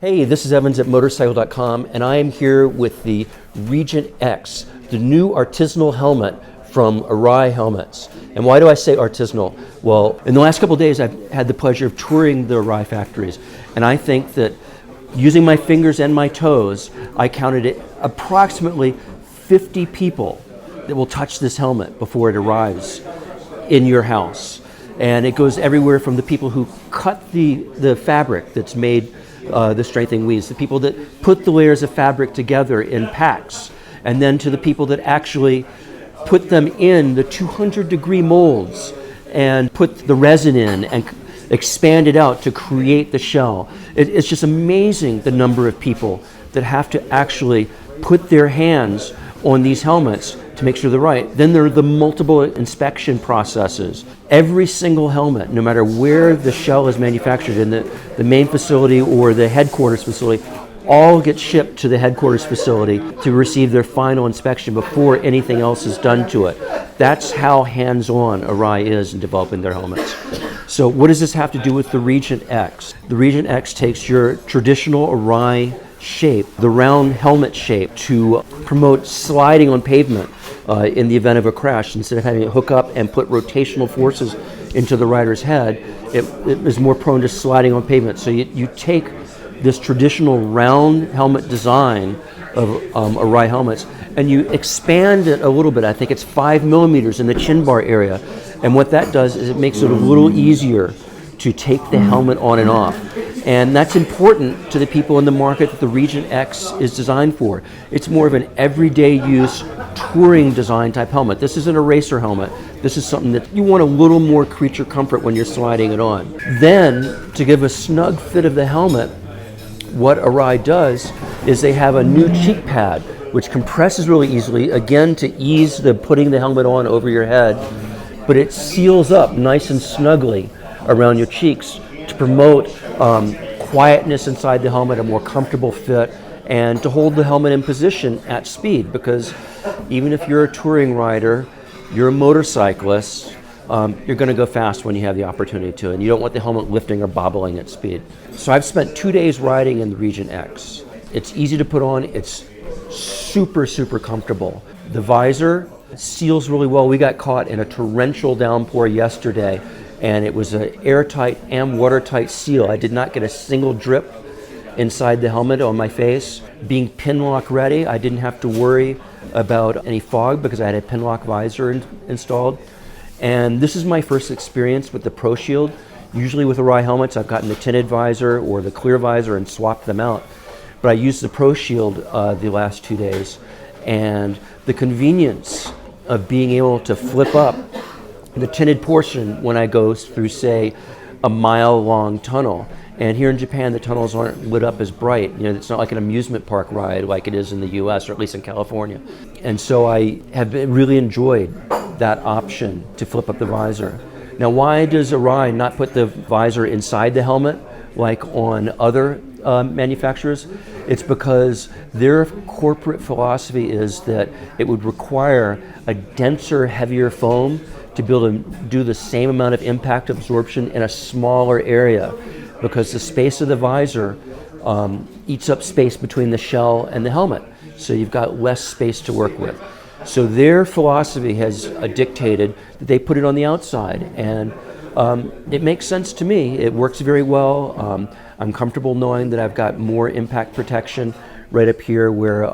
Hey, this is Evans at Motorcycle.com, and I am here with the Regent-X, the new artisanal helmet from Arai helmets. And why do I say artisanal? Well, in the last couple of days, I've had the pleasure of touring the Arai factories, and I think that using my fingers and my toes, I counted it approximately 50 people that will touch this helmet before it arrives in your house. And it goes everywhere from the people who cut the fabric that's made the strengthening weaves, the people that put the layers of fabric together in packs, and then to the people that actually put them in the 200-degree molds and put the resin in and expand it out to create the shell. It's just amazing the number of people that have to actually put their hands on these helmets to make sure they're right. Then there are the multiple inspection processes. Every single helmet, no matter where the shell is manufactured, in the main facility or the headquarters facility, all get shipped to the headquarters facility to receive their final inspection before anything else is done to it. That's how hands-on Arai is in developing their helmets. So what does this have to do with the Regent-X? The Regent-X takes your traditional Arai shape, the round helmet shape, to promote sliding on pavement in the event of a crash. Instead of having it hook up and put rotational forces into the rider's head, it is more prone to sliding on pavement. So you take this traditional round helmet design of Arai helmets and you expand it a little bit. I think it's 5 millimeters in the chin bar area. And what that does is it makes it a little easier to take the helmet on and off. And that's important to the people in the market that the Regent-X is designed for. It's more of an everyday use, touring design type helmet. This isn't a racer helmet. This is something that you want a little more creature comfort when you're sliding it on. Then, to give a snug fit of the helmet, what Arai does is they have a new cheek pad, which compresses really easily, again to ease the putting the helmet on over your head, but it seals up nice and snugly around your cheeks to promote quietness inside the helmet, a more comfortable fit, and to hold the helmet in position at speed, because even if you're a touring rider, you're a motorcyclist, you're going to go fast when you have the opportunity to, and you don't want the helmet lifting or bobbling at speed. So I've spent 2 days riding in the Regent-X. It's easy to put on, it's super, super comfortable. The visor seals really well. We got caught in a torrential downpour yesterday, and it was an airtight and watertight seal. I did not get a single drip inside the helmet on my face. Being pinlock ready, I didn't have to worry about any fog because I had a pinlock visor installed. And this is my first experience with the Pro Shield. Usually with Arai helmets, I've gotten the tinted visor or the clear visor and swapped them out. But I used the Pro Shield the last 2 days, and the convenience of being able to flip up the tinted portion when I go through, say, a mile-long tunnel. And here in Japan, the tunnels aren't lit up as bright. You know, it's not like an amusement park ride like it is in the US, or at least in California. And so I have really enjoyed that option to flip up the visor. Now, why does Arai not put the visor inside the helmet like on other manufacturers? It's because their corporate philosophy is that it would require a denser, heavier foam to be able to do the same amount of impact absorption in a smaller area, because the space of the visor eats up space between the shell and the helmet. So you've got less space to work with. So their philosophy has dictated that they put it on the outside, and it makes sense to me. It works very well. I'm comfortable knowing that I've got more impact protection right up here where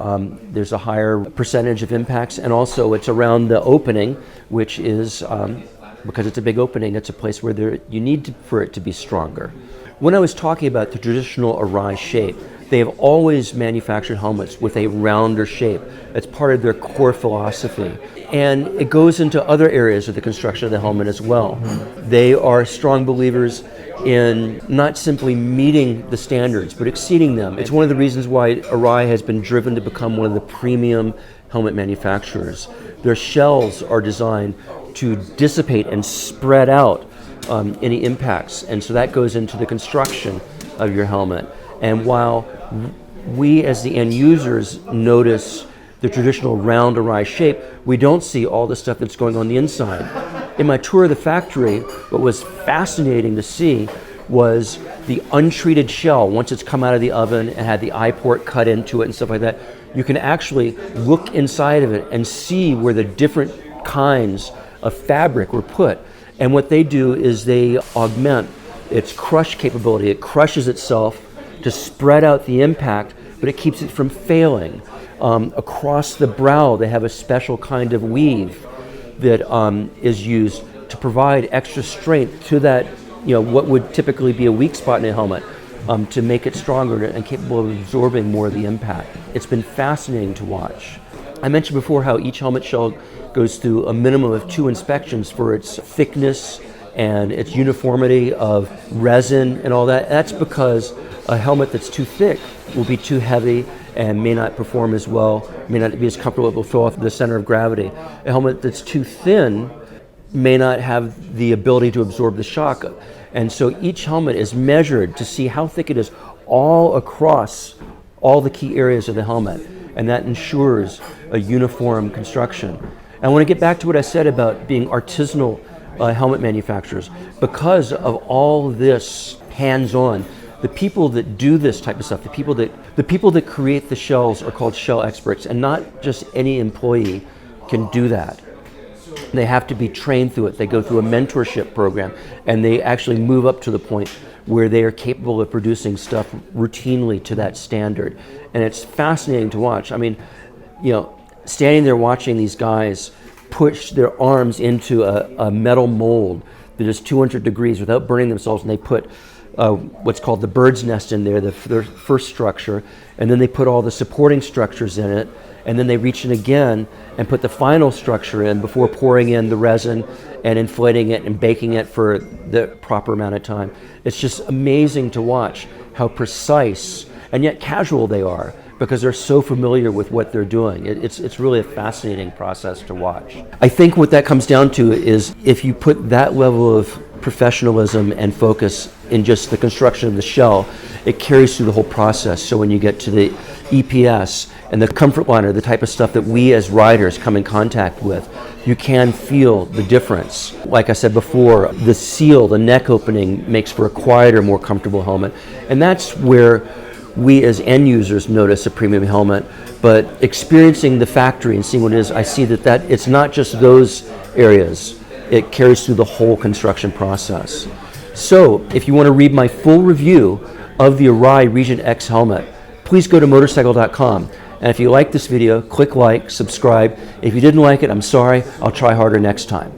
there's a higher percentage of impacts, and also it's around the opening, which is, because it's a big opening, it's a place where you need for it to be stronger. When I was talking about the traditional Arai shape, they have always manufactured helmets with a rounder shape. It's part of their core philosophy. And it goes into other areas of the construction of the helmet as well. They are strong believers in not simply meeting the standards, but exceeding them. It's one of the reasons why Arai has been driven to become one of the premium helmet manufacturers. Their shells are designed to dissipate and spread out any impacts, and so that goes into the construction of your helmet. And while we as the end users notice the traditional round Arai shape, we don't see all the stuff that's going on the inside. In my tour of the factory, what was fascinating to see was the untreated shell. Once it's come out of the oven and had the eye port cut into it and stuff like that, you can actually look inside of it and see where the different kinds of fabric were put. And what they do is they augment its crush capability. It crushes itself to spread out the impact, but it keeps it from failing. Across the brow, they have a special kind of weave that is used to provide extra strength to that, what would typically be a weak spot in a helmet, to make it stronger and capable of absorbing more of the impact. It's been fascinating to watch. I mentioned before how each helmet shell goes through a minimum of 2 inspections for its thickness and its uniformity of resin and all that. That's because a helmet that's too thick will be too heavy and may not perform as well, may not be as comfortable, it will throw off the center of gravity. A helmet that's too thin may not have the ability to absorb the shock. And so each helmet is measured to see how thick it is all across all the key areas of the helmet, and that ensures a uniform construction. And I want to get back to what I said about being artisanal helmet manufacturers. Because of all this hands-on, the people that do this type of stuff, the people that create the shells are called shell experts, and not just any employee can do that. They have to be trained through it. They go through a mentorship program, and they actually move up to the point where they are capable of producing stuff routinely to that standard. And it's fascinating to watch. I mean, standing there watching these guys push their arms into a metal mold that is 200 degrees without burning themselves, and they put what's called the bird's nest in there, their first structure, and then they put all the supporting structures in it, and then they reach in again and put the final structure in before pouring in the resin and inflating it and baking it for the proper amount of time. It's just amazing to watch how precise and yet casual they are, because they're so familiar with what they're doing. It's really a fascinating process to watch. I think what that comes down to is if you put that level of professionalism and focus in just the construction of the shell, it carries through the whole process. So when you get to the EPS and the comfort liner, the type of stuff that we as riders come in contact with, you can feel the difference. Like I said before, the seal, the neck opening, makes for a quieter, more comfortable helmet. And that's where we as end users notice a premium helmet, but experiencing the factory and seeing what it is, I see that it's not just those areas. It carries through the whole construction process. So if you want to read my full review of the Arai Regent-X helmet, please go to Motorcycle.com. And if you like this video, click like, subscribe. If you didn't like it, I'm sorry. I'll try harder next time.